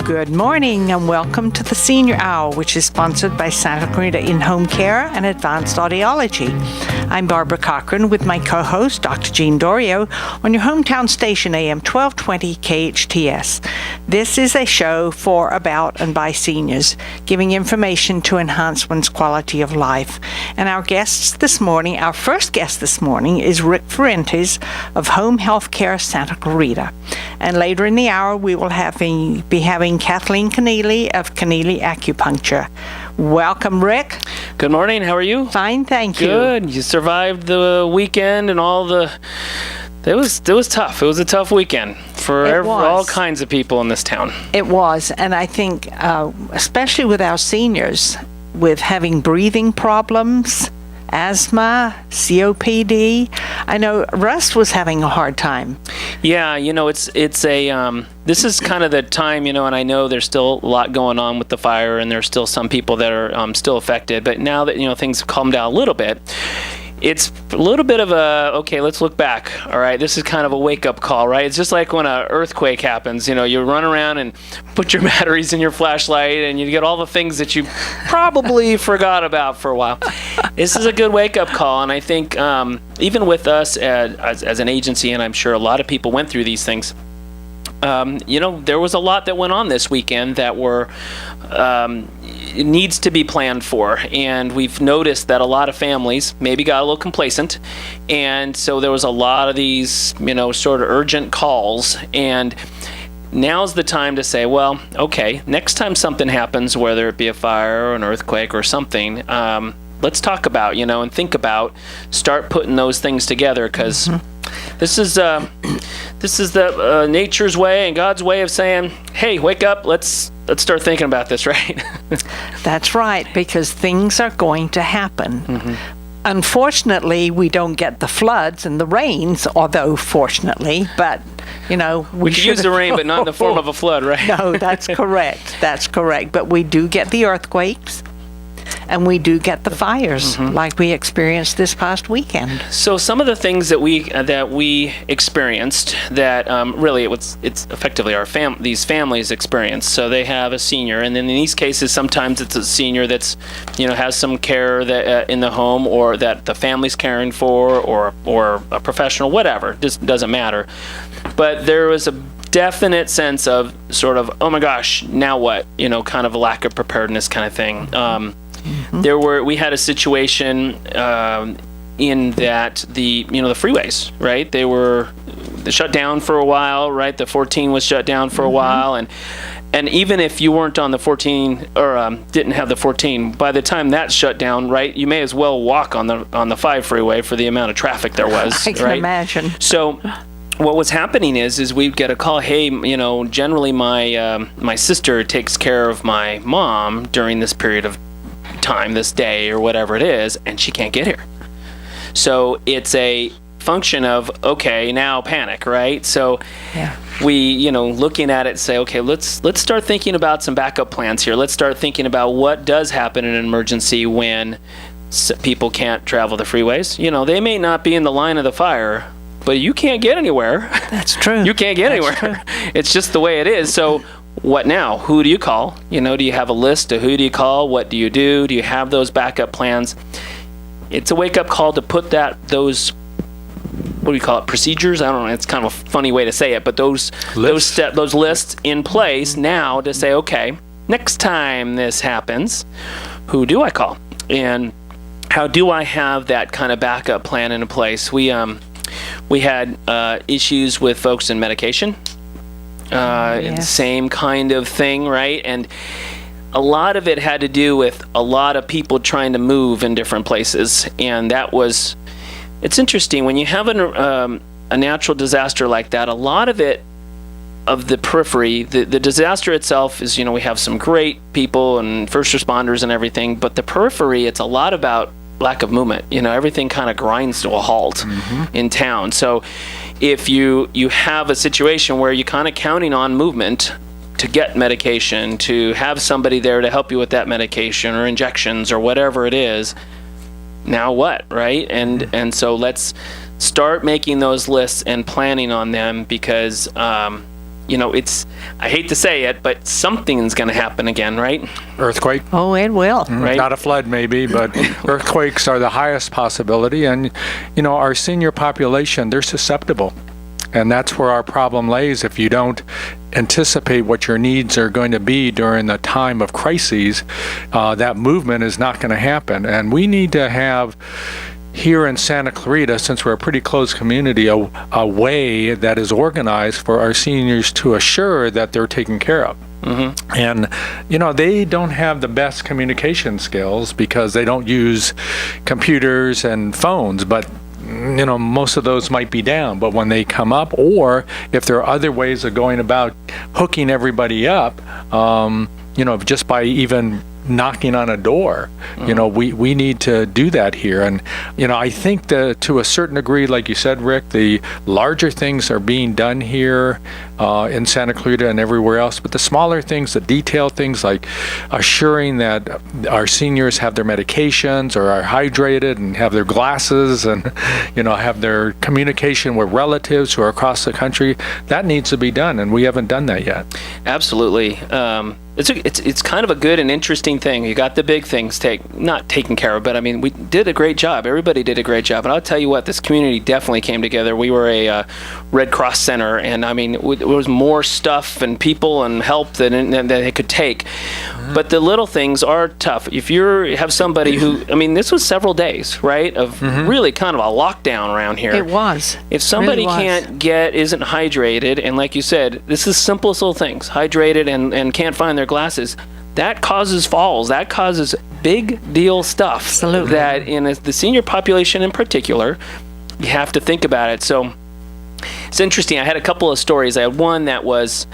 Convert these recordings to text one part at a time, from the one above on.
Good morning and welcome to the Senior Hour, which is sponsored by Santa Clarita In-Home Care and Advanced Audiology. I'm Barbara Cochran with my co-host, Dr. Jean Dorio, on your hometown station AM 1220 KHTS. This is a show for, about, and by seniors, giving information to enhance one's quality of life. And our first guest this morning is Rick Fuentes of Home Health Care Santa Clarita. And later in the hour, we will be having Katherine Kenneally of Kenneally Acupuncture. Welcome, Rick. Good morning. How are you? Fine, thank you. Good. You survived the weekend and all the... It was tough. It was a tough weekend for all kinds of people in this town. It was, and I think, especially with our seniors, with having breathing problems, asthma, COPD. I know Russ was having a hard time. Yeah, it's this is kind of the time, and I know there's still a lot going on with the fire, and there's still some people that are still affected. But now that things have calmed down a little bit, it's a little bit of okay, let's look back. All right, this is kind of a wake-up call, right? It's just like when an earthquake happens. You run around and put your batteries in your flashlight, and you get all the things that you probably forgot about for a while. This is a good wake-up call, and I think even with us as an agency, and I'm sure a lot of people went through these things, there was a lot that went on this weekend that were needs to be planned for, and we've noticed that a lot of families maybe got a little complacent, and so there was a lot of these sort of urgent calls, and now's the time to say, well, okay, next time something happens, whether it be a fire or an earthquake or something, let's talk about and think about, start putting those things together, because this is the nature's way and God's way of saying, hey, wake up, let's start thinking about this, right? That's right, because things are going to happen. Mm-hmm. Unfortunately, we don't get the floods and the rains, although fortunately, but we could use the rain, but not in the form of a flood, right? No, that's correct. That's correct. But we do get the earthquakes, and we do get the fires, like we experienced this past weekend. So some of the things that we experienced that really it's effectively these families experience. So they have a senior, and then in these cases, sometimes it's a senior that's has some care that in the home, or that the family's caring for, or a professional, whatever. Just doesn't matter. But there was a definite sense of sort of, oh my gosh, now what? Kind of a lack of preparedness kind of thing. We had a situation in that the freeways, right? They shut down for a while, right? The 14 was shut down for a while, and even if you weren't on the 14 or didn't have the 14, by the time that shut down, right, you may as well walk on the 5 freeway for the amount of traffic there was. I can imagine. So what was happening is we'd get a call, hey, generally my sister takes care of my mom during this period of time, this day or whatever it is, and she can't get here. So it's a function of, okay, now panic, right? So we looking at it, say, okay, let's start thinking about some backup plans here. Let's start thinking about what does happen in an emergency when people can't travel the freeways. They may not be in the line of the fire, but you can't get anywhere. That's true. You can't get anywhere. It's just the way it is. So what now? Who do you call? Do you have a list of who do you call? What do you do? Do you have those backup plans? It's a wake-up call to put those, what do you call it, procedures? I don't know. It's kind of a funny way to say it, but those lists in place now to say, okay, next time this happens, who do I call? And how do I have that kind of backup plan in place? We had issues with folks in medication. Same kind of thing, right? And a lot of it had to do with a lot of people trying to move in different places, and it's interesting when you have a natural disaster like that. A lot of the periphery, the disaster itself is, we have some great people and first responders and everything, but the periphery, it's a lot about lack of movement. Everything kind of grinds to a halt in town. So if you have a situation where you're kind of counting on movement to get medication, to have somebody there to help you with that medication or injections or whatever it is, now what, right? And so let's start making those lists and planning on them, because I hate to say it, but something's going to happen again, right? Earthquake. Oh, it will. Right. Not a flood maybe, but earthquakes are the highest possibility. And, our senior population, they're susceptible. And that's where our problem lays. If you don't anticipate what your needs are going to be during the time of crises, that movement is not going to happen. And we need to have here in Santa Clarita, since we're a pretty close community, a way that is organized for our seniors to assure that they're taken care of. Mm-hmm. And, they don't have the best communication skills because they don't use computers and phones, but most of those might be down, but when they come up, or if there are other ways of going about hooking everybody up, just by even knocking on a door, we need to do that here. And, I think that to a certain degree, like you said, Rick, the larger things are being done here in Santa Clarita and everywhere else, but the smaller things, the detailed things like assuring that our seniors have their medications or are hydrated and have their glasses and, have their communication with relatives who are across the country, that needs to be done, and we haven't done that yet. Absolutely. It's kind of a good and interesting thing. You got the big things not taken care of, but we did a great job. Everybody did a great job. And I'll tell you what, this community definitely came together. We were a Red Cross center, and there was more stuff and people and help than it could take. Mm-hmm. But the little things are tough. If you have somebody who, this was several days, right, of really kind of a lockdown around here. It was. If somebody isn't hydrated, and like you said, this is simplest little things, hydrated and can't find their glasses, that causes falls. That causes big deal stuff. Absolutely. That in the senior population in particular, you have to think about it. So it's interesting. I had a couple of stories. I had one that was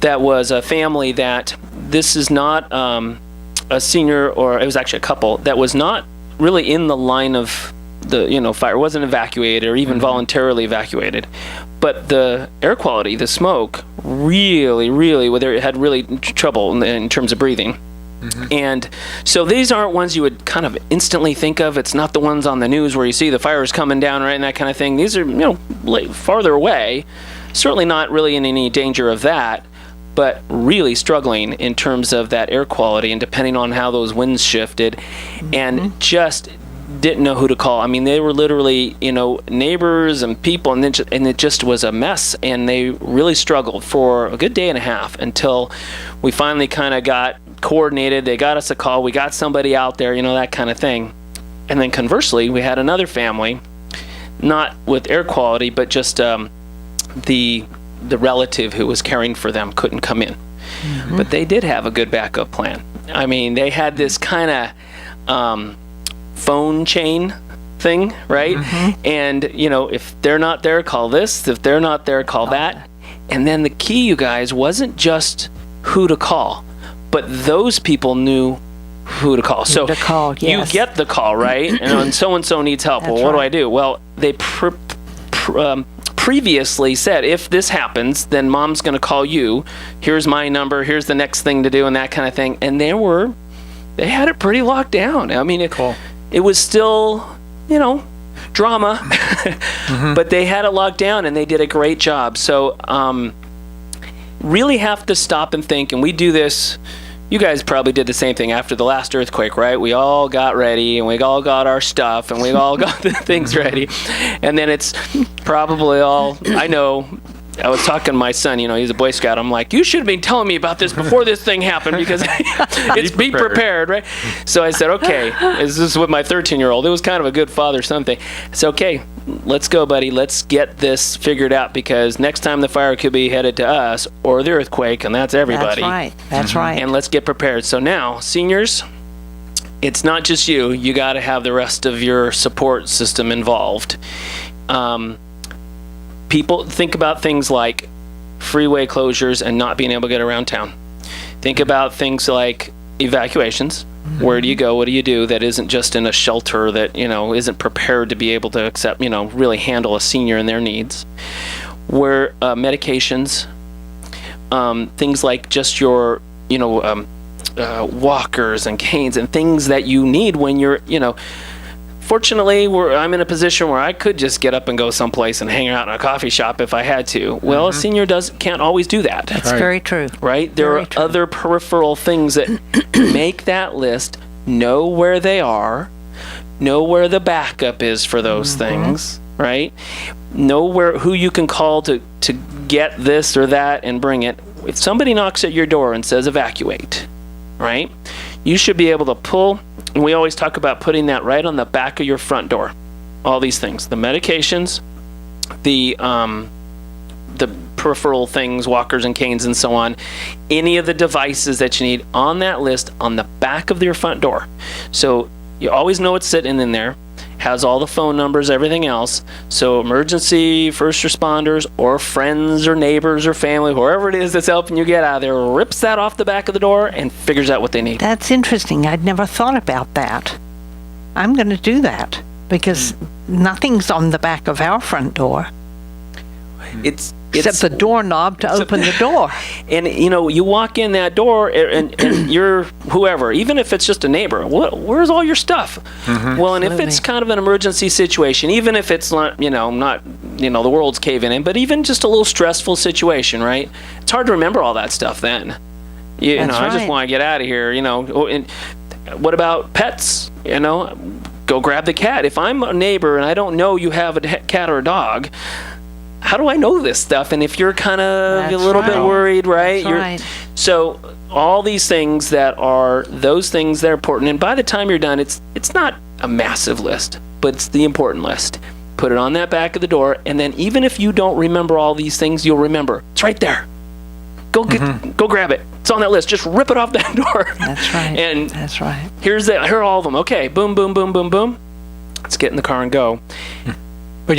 a family that this is not a senior, or it was actually a couple that was not really in the line of the fire, wasn't evacuated or even voluntarily evacuated, but the air quality, the smoke, really had really trouble in terms of breathing. And so these aren't ones you would kind of instantly think of. It's not the ones on the news where you see the fires coming down, right, and that kind of thing. These are farther away, certainly not really in any danger of that, but really struggling in terms of that air quality and depending on how those winds shifted, and just didn't know who to call. They were literally, neighbors and people, and it just was a mess, and they really struggled for a good day and a half until we finally kind of got coordinated. They got us a call. We got somebody out there, that kind of thing. And then conversely, we had another family, not with air quality, but just the relative who was caring for them couldn't come in. But they did have a good backup plan. They had this kind of phone chain thing, right? And if they're not there, call this. If they're not there, call that. And then the key, you guys, wasn't just who to call, but those people knew who to call. So you get the call, right? And so-and-so needs help. Well, what do I do? Well, they previously said, if this happens, then mom's going to call you. Here's my number. Here's the next thing to do, and that kind of thing. And they had it pretty locked down. It was still, drama, but they had it locked down, and they did a great job. So really have to stop and think, and we do this. You guys probably did the same thing after the last earthquake, right? We all got ready, and we all got our stuff, and we all got the things ready. And then it's probably all, I know, I was talking to my son, he's a Boy Scout. I'm like, you should have been telling me about this before this thing happened, because it's be prepared, right? So I said, okay, this is with my 13-year-old. It was kind of a good father-son thing. It's okay, let's go, buddy. Let's get this figured out, because next time the fire could be headed to us or the earthquake, and that's everybody. That's right. And let's get prepared. So now, seniors, it's not just you. You got to have the rest of your support system involved. People think about things like freeway closures and not being able to get around town. Think about things like evacuations. Where do you go? What do you do that isn't just in a shelter that, isn't prepared to be able to accept, really handle a senior and their needs? Where medications, things like just your, walkers and canes and things that you need when you're, fortunately, I'm in a position where I could just get up and go someplace and hang out in a coffee shop if I had to. Well, a senior can't always do that. That's very true. Right? There are other peripheral things that make that list, know where they are, know where the backup is for those things, right? Know who you can call to get this or that and bring it. If somebody knocks at your door and says evacuate, right? You should be able to pull, and we always talk about putting that right on the back of your front door. All these things, the medications, the peripheral things, walkers and canes and so on, any of the devices that you need on that list on the back of your front door. So you always know it's sitting in there, has all the phone numbers, everything else. So emergency, first responders, or friends or neighbors or family, whoever it is that's helping you get out of there, rips that off the back of the door and figures out what they need. That's interesting. I'd never thought about that. I'm going to do that because nothing's on the back of our front door. Except the doorknob to open the door. And, you walk in that door and you're whoever, even if it's just a neighbor, where's all your stuff? Well, and if it's kind of an emergency situation, even if it's not, the world's caving in, but even just a little stressful situation, right? It's hard to remember all that stuff then. I just want to get out of here, And what about pets? Go grab the cat. If I'm a neighbor and I don't know you have a cat or a dog, how do I know this stuff? And if you're kind of a little bit worried, right? So all these things that are those things that are important. And by the time you're done, it's not a massive list, but it's the important list. Put it on that back of the door. And then even if you don't remember all these things, you'll remember. It's right there. Go grab it. It's on that list. Just rip it off that door. That's right. And that's right. Here are all of them. Okay. Boom, boom, boom, boom, boom. Let's get in the car and go. But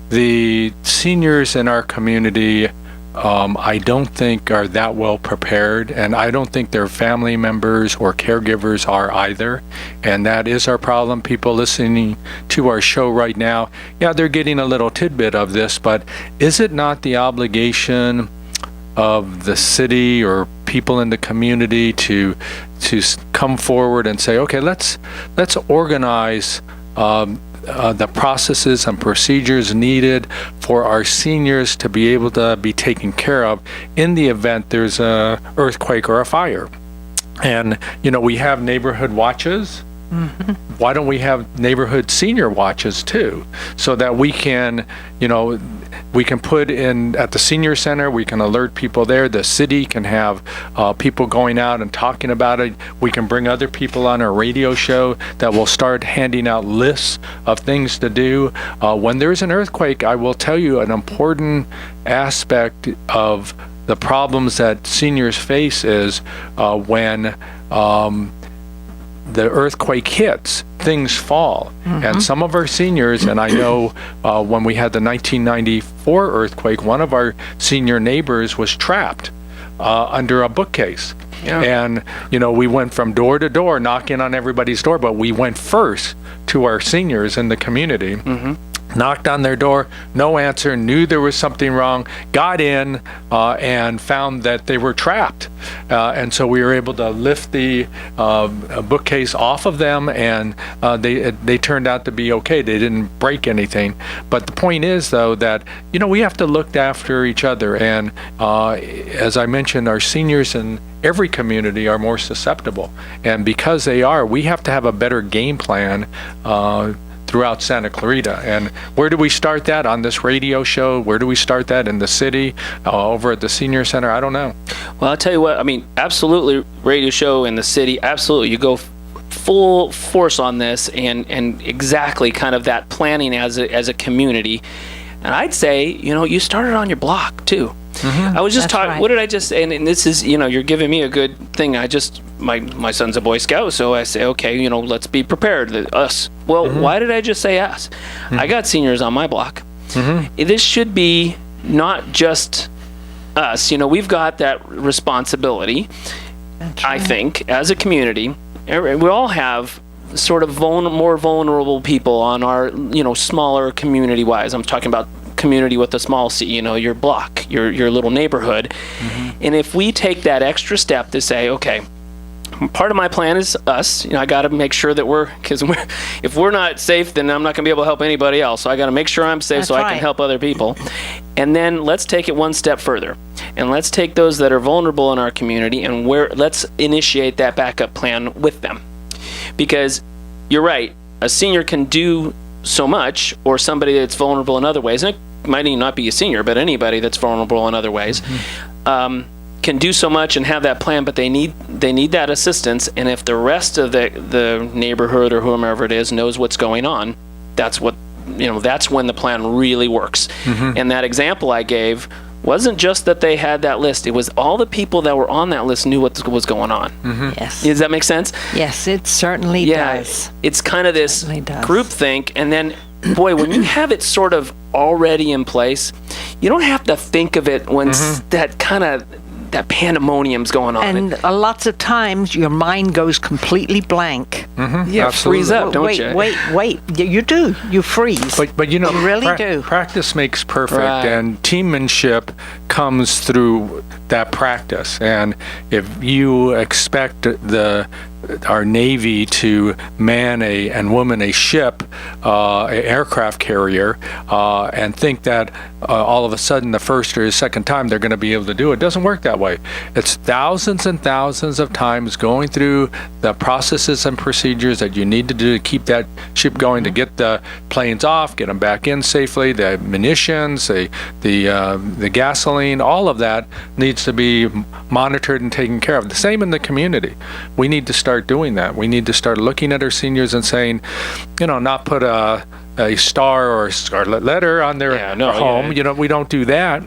the seniors in our community, I don't think are that well prepared, and I don't think their family members or caregivers are either. And that is our problem. People listening to our show right now, they're getting a little tidbit of this, but is it not the obligation of the city or people in the community to come forward and say, okay, let's organize the processes and procedures needed for our seniors to be able to be taken care of in the event there's a earthquake or a fire. And we have neighborhood watches. Why don't we have neighborhood senior watches too, so that we can put in at the senior center, we can alert people there. The city can have people going out and talking about it. We can bring other people on our radio show that will start handing out lists of things to do. When there's an earthquake, I will tell you an important aspect of the problems that seniors face is when the earthquake hits, things fall. And some of our seniors, and I know when we had the 1994 earthquake, one of our senior neighbors was trapped under a bookcase. And, we went from door to door knocking on everybody's door, but we went first to our seniors in the community. Knocked on their door, no answer, knew there was something wrong, got in and found that they were trapped. And so we were able to lift the bookcase off of them, and they turned out to be okay. They didn't break anything. But the point is, though, that, we have to look after each other. And as I mentioned, our seniors in every community are more susceptible. And because they are, we have to have a better game plan throughout Santa Clarita. And where do we start that? On this radio show? Where do we start that? In the city? Over at the senior center? I don't know. Well, I'll tell you what, absolutely, radio show in the city, absolutely. You go full force on this and exactly kind of that planning as a community. And I'd say, you started on your block too. I was just talking, what did I just say? And this is, you're giving me a good thing. My son's a Boy Scout, so I say, okay, let's be prepared, us. Well, why did I just say us? I got seniors on my block. This should be not just us. We've got that responsibility, I think, as a community. We all have sort of more vulnerable people on our, smaller community-wise. I'm talking about community with a small c, your block, your little neighborhood. And if we take that extra step to say, okay, Part of my plan is us. I got to make sure that if we're not safe, then I'm not going to be able to help anybody else. So I got to make sure I'm safe That's so I can right. help other people. And then let's take it one step further. And let's take those that are vulnerable in our community and let's initiate that backup plan with them. Because you're right, a senior can do so much, or somebody that's vulnerable in other ways, and it might even not be a senior, but anybody that's vulnerable in other ways, can do so much and have that plan, but they need that assistance. And if the rest of the neighborhood or whomever it is knows what's going on, that's when the plan really works. And that example I gave wasn't just that they had that list, it was all the people that were on that list knew what was going on. Yes. Does that make sense? Yes, it certainly does. It's kind of this Certainly does. group think, and then boy, when you have it sort of already in place, you don't have to think of it when that pandemonium's going on. And lots of times your mind goes completely blank. Yeah, freeze up, don't wait, you? Wait. You do. You freeze. But you really do. Practice makes perfect, Right. and teammanship comes through that practice. And if you expect our Navy to man and woman a ship, an aircraft carrier, and think that all of a sudden the first or the second time they're going to be able to do it. It doesn't work that way. It's thousands and thousands of times going through the processes and procedures that you need to do to keep that ship going, to get the planes off, get them back in safely, the munitions, the gasoline, all of that needs to be monitored and taken care of. The same in the community. We need to start doing that. We need to start looking at our seniors and saying, not put a star or a scarlet letter on their home. Yeah. We don't do that.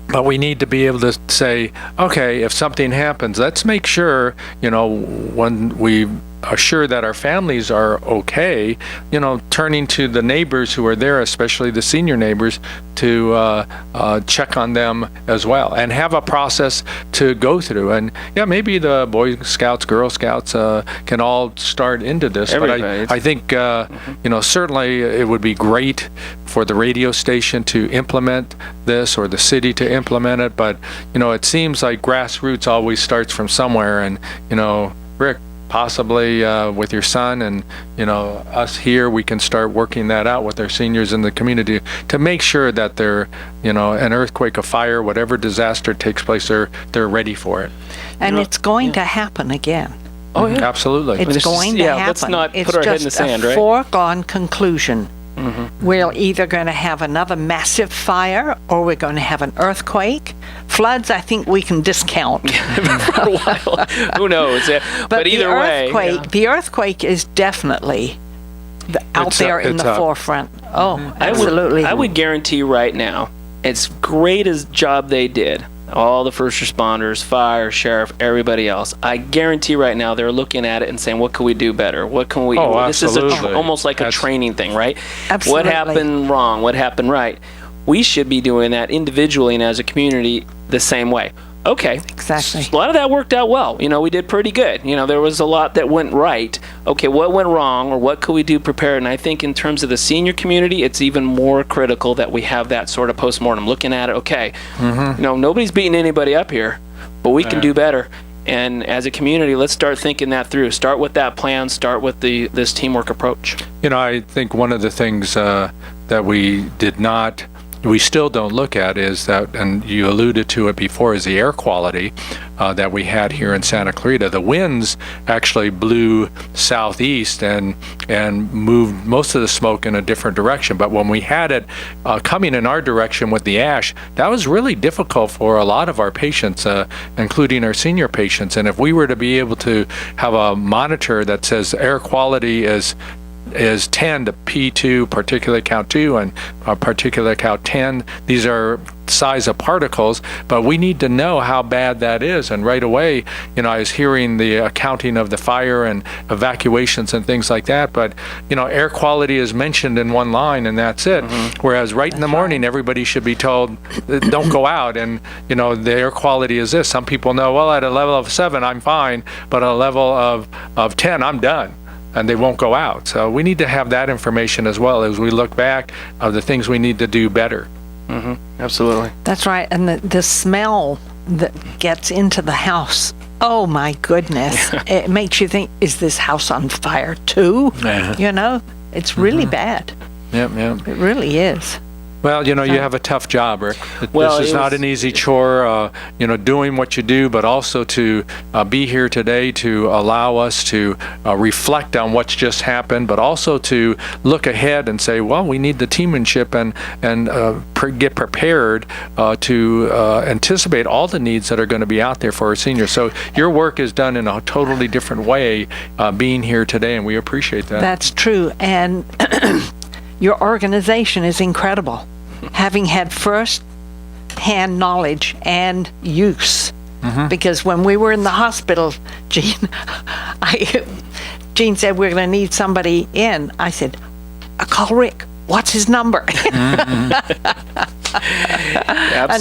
But we need to be able to say, okay, if something happens, let's make sure, when we are sure that our families are okay, turning to the neighbors who are there, especially the senior neighbors, to check on them as well and have a process to go through. And maybe the Boy Scouts, Girl Scouts can all start into this. Everybody. But I think, certainly it would be great for the radio station to implement this, or the city to implement it. But, it seems like grassroots always starts from somewhere. And, Rick, possibly with your son and us here, we can start working that out with our seniors in the community to make sure that they're an earthquake, a fire, whatever disaster takes place, they're ready for it. And it's going to happen again. Oh yeah, Absolutely. It's going to happen. Let's not it's put our head in the just sand, a right? foregone conclusion. We're either going to have another massive fire, or we're going to have an earthquake. Floods, I think we can discount. For a while. Who knows? But either way, the earthquake is definitely out there in the forefront. Oh, absolutely. I would guarantee right now, as great as job they did, all the first responders, fire, sheriff, everybody else, I guarantee right now they're looking at it and saying, what can we do better? What can we do? This is almost like a training thing, right? Absolutely. What happened wrong? What happened right? We should be doing that individually and as a community the same way. Okay. Exactly. A lot of that worked out well. We did pretty good. There was a lot that went right. Okay, what went wrong, or what could we do prepared? And I think in terms of the senior community, it's even more critical that we have that sort of postmortem, looking at it. Okay, nobody's beating anybody up here, but we can do better. And as a community, let's start thinking that through. Start with that plan. Start with this teamwork approach. I think one of the things that we still don't look at is that, and you alluded to it before, is the air quality that we had here in Santa Clarita. The winds actually blew southeast and moved most of the smoke in a different direction. But when we had it coming in our direction with the ash, that was really difficult for a lot of our patients, including our senior patients. And if we were to be able to have a monitor that says air quality is 10 to P2, particulate count 2, and particulate count 10. These are size of particles, but we need to know how bad that is. And right away, I was hearing the accounting of the fire and evacuations and things like that, but, air quality is mentioned in one line and that's it. Whereas right in the morning, everybody should be told, don't go out. And, the air quality is this. Some people know, well, at a level of 7, I'm fine, but at a level of 10, I'm done. And they won't go out. So we need to have that information as well as we look back of the things we need to do better. Absolutely. That's right. And the smell that gets into the house Oh my goodness. It makes you think, is this house on fire too? Yeah. You know, it's really bad. Yep, yep. It really is. Well, you have a tough job, Rick. Well, This is not an easy chore, doing what you do, but also to be here today to allow us to reflect on what's just happened, but also to look ahead and say, well, we need the teammanship and get prepared to anticipate all the needs that are going to be out there for our seniors. So your work is done in a totally different way being here today, and we appreciate that. That's true. And your organization is incredible. Having had first-hand knowledge and use. Because when we were in the hospital, Gene said, we're going to need somebody in. I said, I call Rick. What's his number? And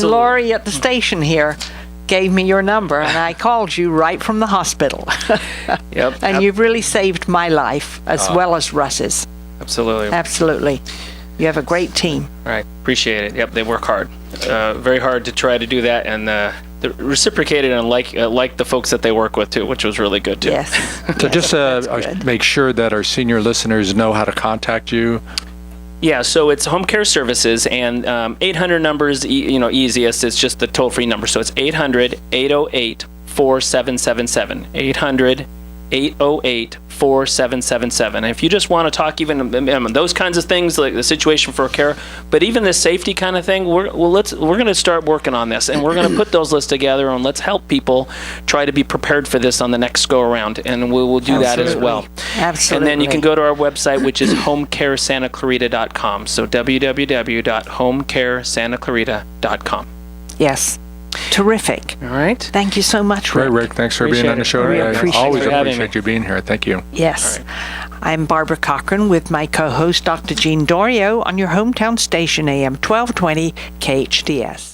Lori at the station here gave me your number, and I called you right from the hospital. Yep. And you've really saved my life as well as Russ's. Absolutely. Absolutely. You have a great team. All right. Appreciate it. Yep. They work hard. Very hard to try to do that, and they reciprocated and like the folks that they work with too, which was really good too. Yes. So Yes, just that's good. make sure that our senior listeners know how to contact you. Yeah, so it's home care services, and 800 numbers, easiest. It's just the toll-free number. So it's 800-808-4777. 800-808-4777. And if you just want to talk even those kinds of things, like the situation for care, but even the safety kind of thing, we're going to start working on this, and we're going to put those lists together, and let's help people try to be prepared for this on the next go around, and we will do that as well. Absolutely. And then you can go to our website, which is homecaresantaclarita.com. So www.homecaresantaclarita.com. Yes. Terrific. All right. Thank you so much, Great, Rick. Rick. Thanks for Appreciate being on the it. show We today. appreciate Always you having appreciate me. you being here. Thank you. Yes. All I'm Barbara Cochran with my co-host, Dr. Jean Dorio, on your hometown station, AM 1220 KHTS.